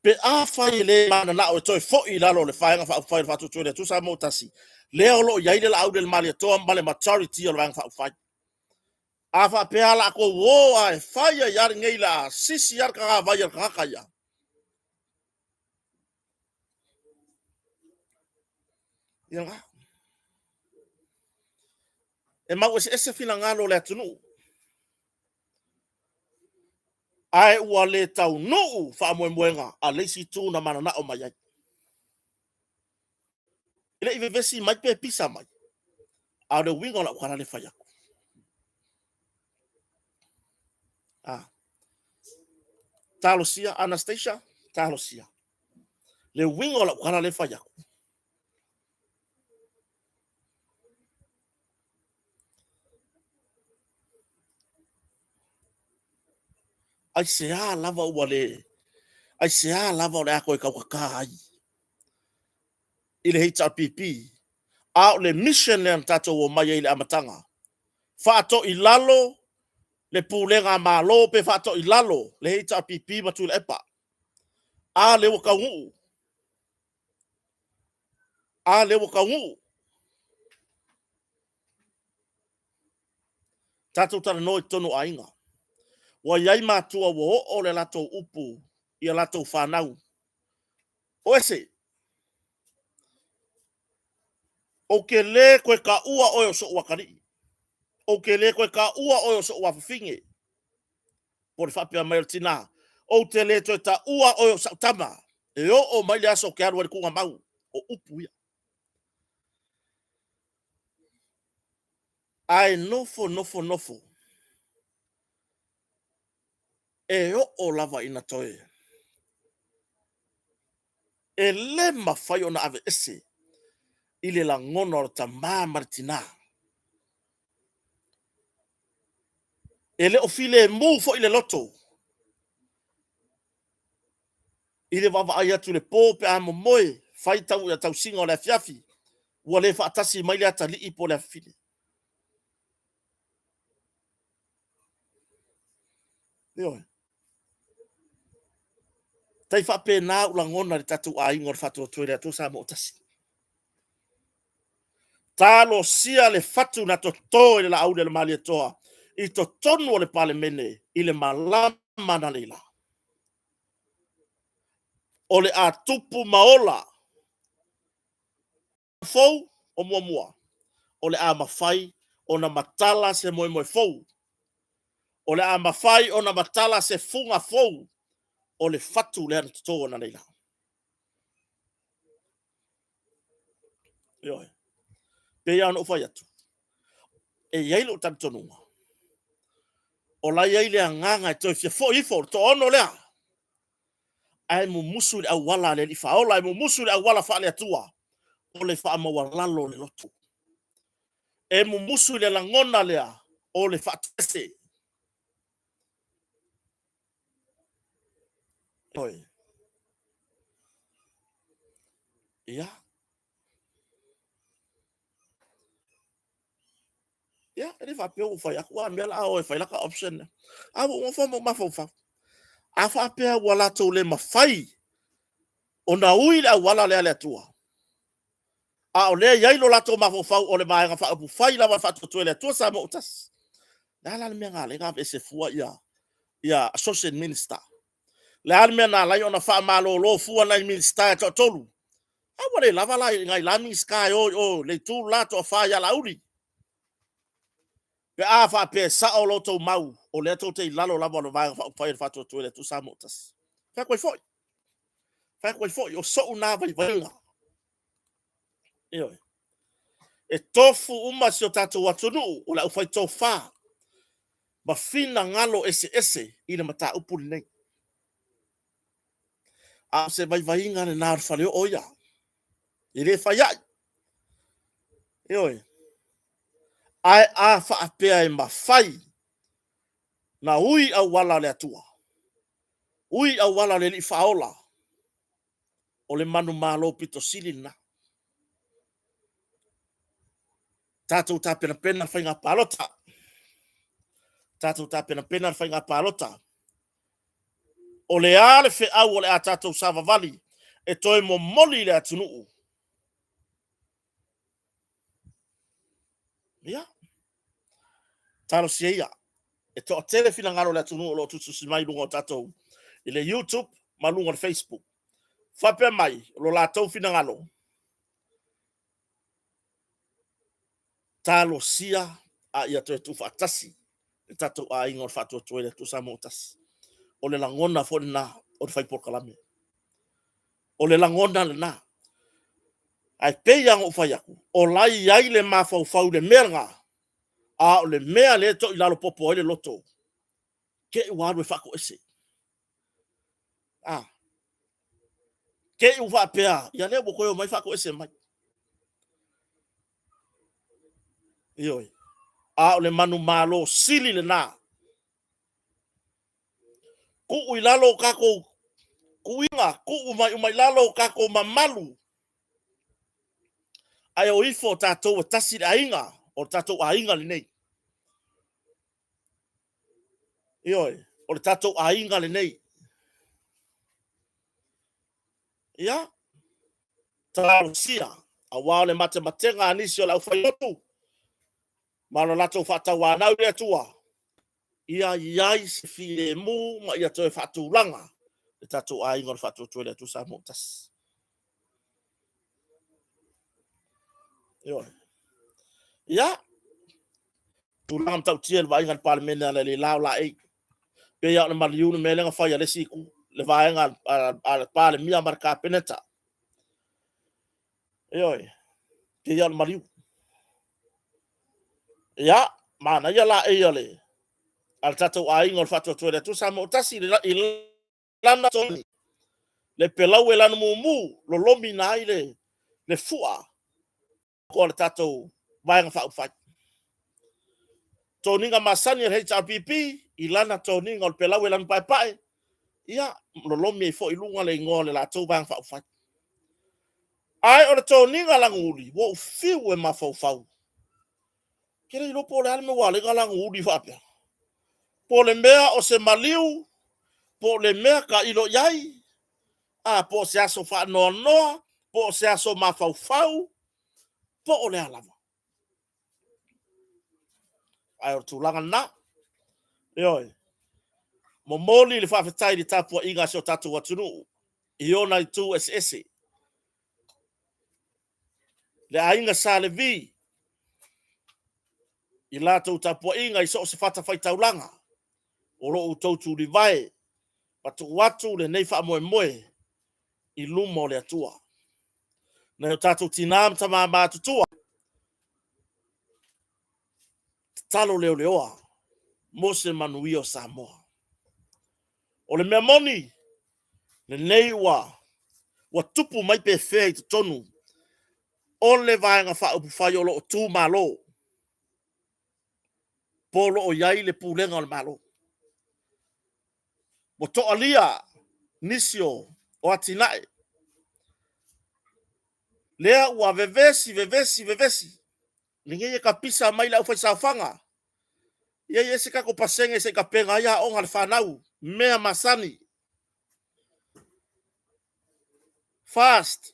Pe a fai le mana na o toi fo I lalo le fai nga fai fatu tu le tu sa mo tasi. Le olo ya ile la au del mali to ambale maturity o le fai. A fa pe ala ko wo ai fai ya ngai la sisi ya ka va ya ka ya. Ya. E mau ese fina ngalo le tunu. Ai ua le tau nuu wha moenga a leisi tū na mana na o mai ai. Ile iwe vesi mai pe pisa mai. A le wingo la ukara le whai aku. Talo sia, Anastasia, talo sia. Le wingo la ukara le whai aku. Ai se a lava ua le. Ai se a lava o le ako e kau kaka ai. Ile HRPP. A le mission le antato o mai ai le amatanga. Whaato I lalo le pūlenga malo pe whaato I lalo le HRPP matu le epa. A le waka nguu. A le waka nguu. Tatou tala noi tonu ainga. Wa yai matua wo o le lato upu I lato whanau. O ese, o ke le koe ka ua oio so wakari. O ke le koe ka ua oio so wafifinge. Po le whapea mai o tina. O te le toi ta ua oio sa tama. E o mai le aso ke arua le kunga mau. O upu ia. Ai nofo, nofo, nofo. E o lava ina toe. E le mawhai o na ave ese. Ile la ngono o ta maa maritina. E le o file mu fo ile loto. Ile wawa ai atu le pō pe amo moe. Fai tau ia tau singa o le fiafi. Ua le whaatasi mai le ata li po le afine. Io. Tai whape nā ula ngona le tatu a ingo le whatu o tuere atu sa mo tasi. Talo sia le whatu na to tō le la aude le mali toa. I to tonu o le pale mene. I le malama na leila. O le a tupu maola. Fou o mua mua. O le a mawhai o na matala se moe moe fou. O le a mawhai o na matala se funga fou. O le whatu le ana tō na leila. Io. Pe ia no fai atu. E iai lo tantonunga. O la iai le nganga e toi fia fo ifo to ono lea. Ai mu musu le awala le ifa ola ai mu musu le awala fa le atua. O le fa mawalalo le lotu. E mu musu le langona lea. O le fa tese. Oi. Ia. Ia, ele fa pe o fa ya kwa mela o fa la ka option. A mo fa mo ma fa. A fa pe wala to le mafai. O na ui le awala le atua. A o le iai lo lato mafofau o le maenga fa apu fai lava fa to le to sa mo tas. Na la me ngale ga ese fua ia associate minister. Le alme na la ona fa malo lo fua na minister to tolu. A wale lava la ngai la mi sky o le tu lato fa ya lauri. Pe a fa pe sa o lo to mau o le to te lalo lava no va fa to le to sa mo tas. Fa ko foi. Fa ko foi o so na vai vai. Io. E tofu uma si o tatou atunu o la ufai tofa. Ma fina ngalo ese i le mata upuli nei. A se vai vai inga ne nāru whare o ia. I le whai ai. Ioi. Ai a whaapea e mawhai. Na ui au wala le atua. Ui au wala le li whaola. O le manu malo pito silina. Tatou ta pena pena whainga palota. Tatou ta pena pena whainga palota. O le ale fe au o le atatou savavali, e toi mo moli le atunuu. Ia, talo sia e to tele fina ngalo le atunuu lo tutu si mai lungo tatou. I le YouTube, ma lungo le Facebook. Fape mai, lo la tau fina ngalo. Talo sia a ia to tu fatasi. E tatou a ingo fatu tuele tu samotas. O le langona fo na o fai por kalame. O le langona le na. Ai pe yang o fai aku. O lai ai le mafau fau le merga. A o le mea le to ilalo popo ele loto. Ke waru fako ese. Ah. Ke u va pea. Ya le bo ko mai fako ese mai. Ioi. A o le manu malo sili le na. Ku ilalo kako kuinga ku umai lalo kako mamalu. Ai o ifo tatou tasi ainga o tatou ainga le nei. Ioi, o tatou ainga le nei. Ia, tau sia, a wale mate matenga anisi o lau whaiotu. Mano lato whatau anau rea tua. Ia iai se fie mu ma ia toi whatu langa. E tatou ainga o whatu tuele tu sa motas. Ioi. Ia, tu lam tau tia wa inga parlemena le lau la ei. Pe ia le maliunu me lenga whaia le siku. Le vaenga a pale mia marka peneta. Ioi, pe ia le maliu. Ia, mana ia la ei ale. Al tatou ainga o whatu tuele tu sa motasi i lana toni. Le pelau e lana mumu, lo lomi na ai le fua. Ko le tatou vaenga whau whai. Toninga masani al HRPP, i lana toninga o pelau e lana pai pai. Ia, lo lomi e fo i lunga le ingoa le la tau vaenga whau whai. Ai o le toninga languli, wo fiu e mafau fau. Kere i lopo le alme wale nga languli whapea. Po le mea o se maliu, po le mea ka ilo iai. Po se aso wha noa noa, po se aso mafau fau, po o le alama. Ai o tūlanga na. Ioi. Mo moli le whawhetai li tapua inga seo tatu watunu. Iona i tū SS. Le ainga sa le vi. I lātou tapua inga i so se whata whai taulanga. O lo u tautu li vai. Patu watu le nei wha moe moe. I lumo le atua. Na yo tātou tinam tama mātutua. Talo leo leoa. Mose manuio Samoa. O le mea moni. Le nei wa tupu mai pe fea i tonu. O le vaenga wha upu whai o lo o tū malo. Polo o iai le pūlenga o le malo. Mo to alia nisio o atinae. Lea ua vevesi. Ninge ka pisa mai la ufai sawhanga. Ia se kako pasenge se ka penga ia o ngal whanau. Mea masani. Fast.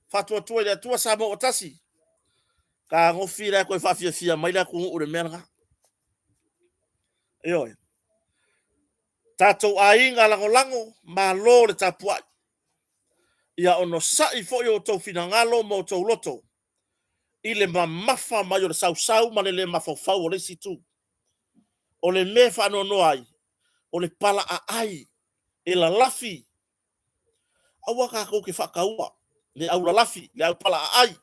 Fatua tua ia tua sa mo otasi. Ka ngofi la koe fia mai la kungu ure menga. Ioi. Tatou ainga lango ma lo le tapua. Ia ono sai fo yo tau finangalo mo tau loto. Ile mamafa mai o le sau ma le mafafau o le situ. O le mefa no no ai. O le pala a ai. E la lafi. Awa ka ko ke whakaua. Le au la lafi. Le au pala a ai.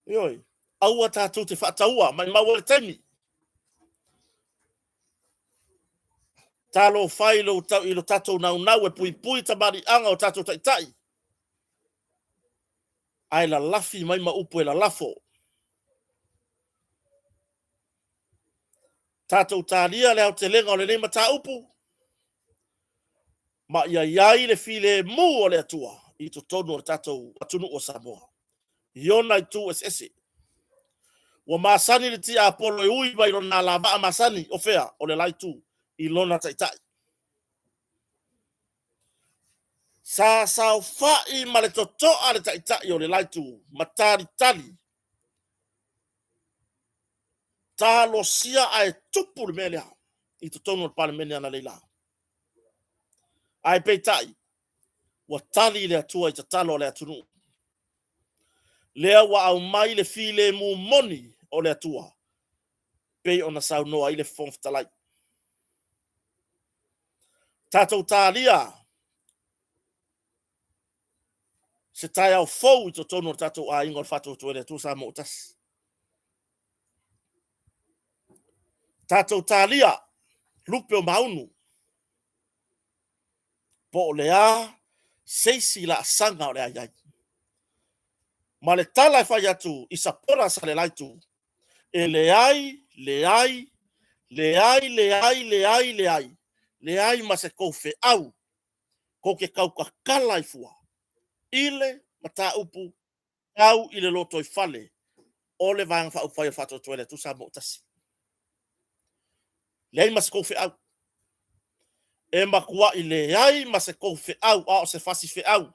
Ioi. Aua tātou te whataua. Mai maua le temi. Talo fai lo tau ilo tatou nau e pui tamari anga o tatou tai. Ai la lafi mai ma upu e la lafo. Tatou tālia le au te lenga o le neima tā upu. Ma ia iai le file mu o le atua. I to tonu o tatou atunu o Samoa. Iona i tu ese. Wa masani le tia apolo e ui vai no na lava masani o fea o le lai tu. ilona taitai. Sa sao fai ma le totoa le taitai o le laitu matari tali. Talo sia ai tupu le mele hao. I to tonu le pale mene ana leila. Ai peitai. Wa tali le atua i ta talo le atunu. Lea wa au mai le file mu moni o le atua. Pei ona sau noa i le fonftalai. Tatou talia. Se tai au fou i to tonu tatou a ingo fatou tu le tu sa mo tas. Tatou talia. Lupe o maunu. Po lea seisi la sanga o le ai. Ma le tala e fai atu i sapora sa le laitu. E leai ma se kou fe au. Kou ke kau ka kala i fua. Ile mata upu au ile loto i fale. Ole vang fa upaya fato tuele tu sa mo tasi. Leai ma se kou fe au. E makua i leai ma se kou fe au. A o se fasi fe au.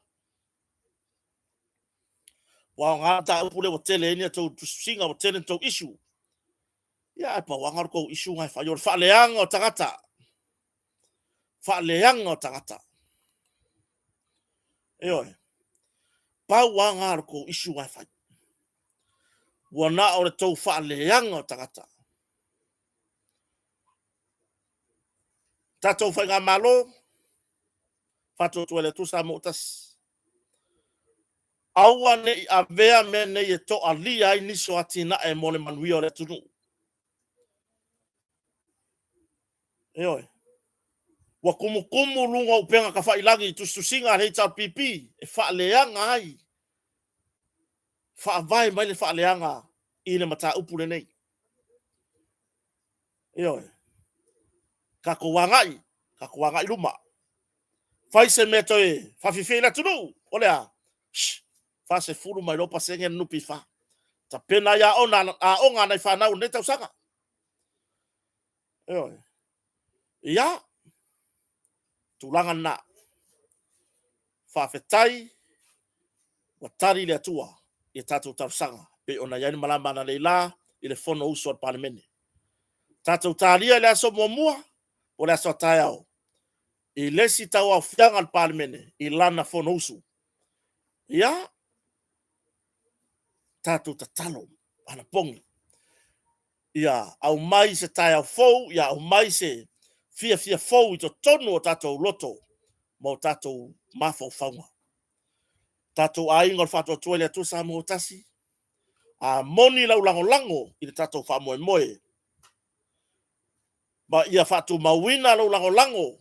Wa ngata upu le o tele enia tau singa o tele tau isu. Ya pa wangar ko isu ngai fa yor fa leanga o tagata. Fa leanga o tagata. Eoi. Pa wangar ko isu ngai fa. Wana o le tau fa leanga o tagata. Tatou fa nga malo. Fato tuele tu sa mo tas. Aua ne i avea me ne i to alia ai niso atina e mole manui o le tunu. Eoi. Wa kumu lunga upenga ka fai lagi tu singa le HRPP e fa leanga ai. Fa vai mai le fa leanga i le mata upu le nei. Eoi. Ka ko wangai luma. Fai se meto e fa fifi la tunu. Olea. Fa se furu mai lopa senge nupi fa. Ta pena ya ona a onga nei fa nau nei tau sanga. Eoi. Ia. Tulanga na. Fa fetai. Wa tari le atua. I tatou tau sanga. Pe ona yani malama na leila. I le fono uso al parlemene. Tatou talia le aso mua. O le aso tai au. I lesi tau au fianga al parlemene. I lana fono uso. Ia. Tatou tatalo. Ana pongi. Ia. Au mai se tai au fou. Ia au mai se fia fou i to tonu o tatou loto. Mo tatou mafau faunga. Tatou a ingol fatou tuele tu sa mo tasi. A moni lau lango i le tatou fa moe. Ma ia fatou mawina lau lango.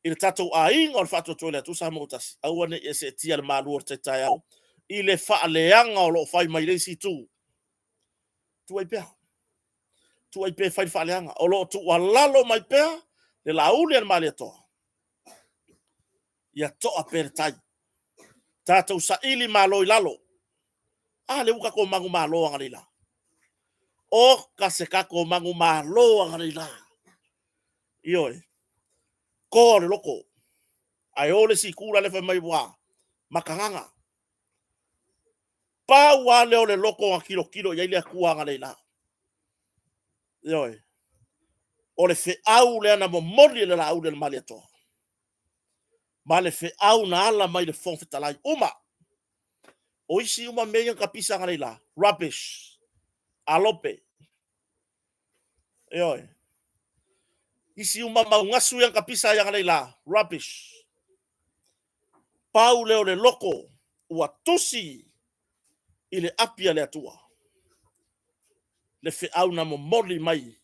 I le tatou a ingol fatou tuele tu sa mo tasi. Awane e se tia le malu o te tai au. I le fa leanga o lo fai mai leisi tu. Tu ai pea. Tu ai pea fai fa leanga. O lo tu walalo mai pea. Le lauli al mali toa. Ia toa per tai. Tatou sa ili malo i lalo. Le uka ko mangu malo anga leila. O ka se ka ko mangu malo anga leila. Ioi. Ko le loko. Ai ole si kura le fa mai wa. Makanganga. Pa wa le ole loko a kilo ya ile ku anga leila. Ioi. Ole fe au le ana mo moli le la au le mali to. Ma le fe au na ala mai le fon fetalai. Uma. O isi uma meia kapisa anga leila. Rubbish. Alope. Ioi. Isi uma maungasu yang kapisa yang leila. Rubbish. Pau leo le loko. Ua tusi. Ile apia le atua. Le fe au na mo moli mai.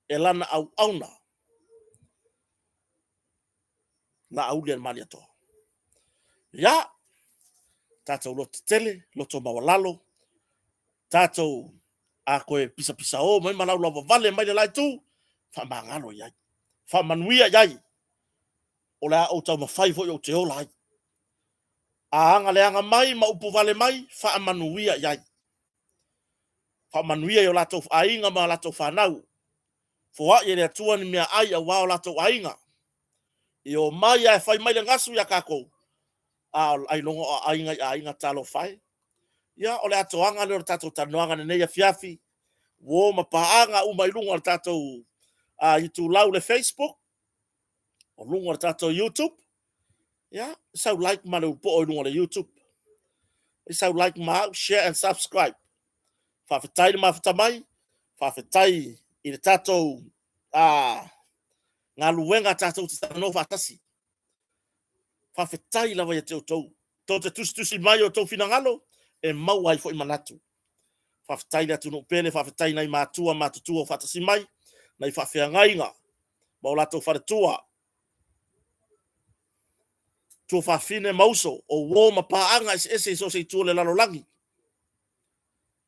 E lana au auna. Na au le mali ato. Ya. Tatou loto tele. Loto mawalalo. Tatou. A koe pisa o. Mai malau lava vale mai le lai tu. Fa mangalo yai. Fa manuia yai. O la o tau mawhai fo o te ola ai. A anga le anga mai, ma upu vale mai, fa manuia yai. Fa manuia yo lato a inga ma lato fa nau. Foa ye le tua ni mea ai a wao lato ainga. I o mai ai fai mai le ngasu ya kako. Ai longo a ainga talo fai. Ya o le atoanga le tato tanoanga ne ya fiafi. Wo mapaanga uma ilunga le tato i tu lau le Facebook. O lunga le tato YouTube. Ya, so like ma le po o lunga le YouTube. So like ma, share and subscribe. Whawhetai le mawhetamai. Whawhetai i le tato ngā luenga tātou te tano whātasi. Whawhetai lawa ia te o tau. Tō te tusi mai o tau whinangalo, e mau ai fo i manatu. Whawhetai le atu no pele, whawhetai nei mātua o whātasi mai, nei whawheangainga, mau lato wharetua. Tua whawhine mauso, o wō mapaanga ese so se tua le lalolangi.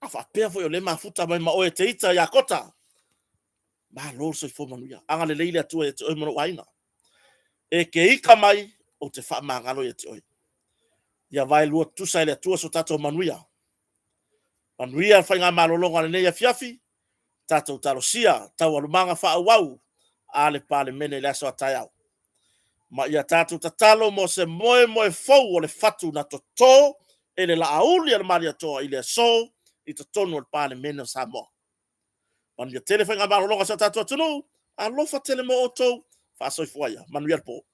A whapea fo i o le mafuta mai ma oe te ita ia kota. Ma lor so i fo manuia. Anga le leile atua e te oi mano waina. E ke ika mai o te whaamangalo e te oi. Ia vai lua tusa ele atua so tato manuia. Manuia whai ngā malolonga le neia fiafi, tato talosia, tau alumanga whaawau, ale pale mene le aso atai au. Ma ia tato tatalo mo se moe fau o le fatu na to tō, ele la auli al maria toa i le so, i to tonu al pale mene o Samoa. Manuia tele whai ngā malolonga sa tato atunu, alofa tele mo o tō, whaasoi fuaia, manuia po.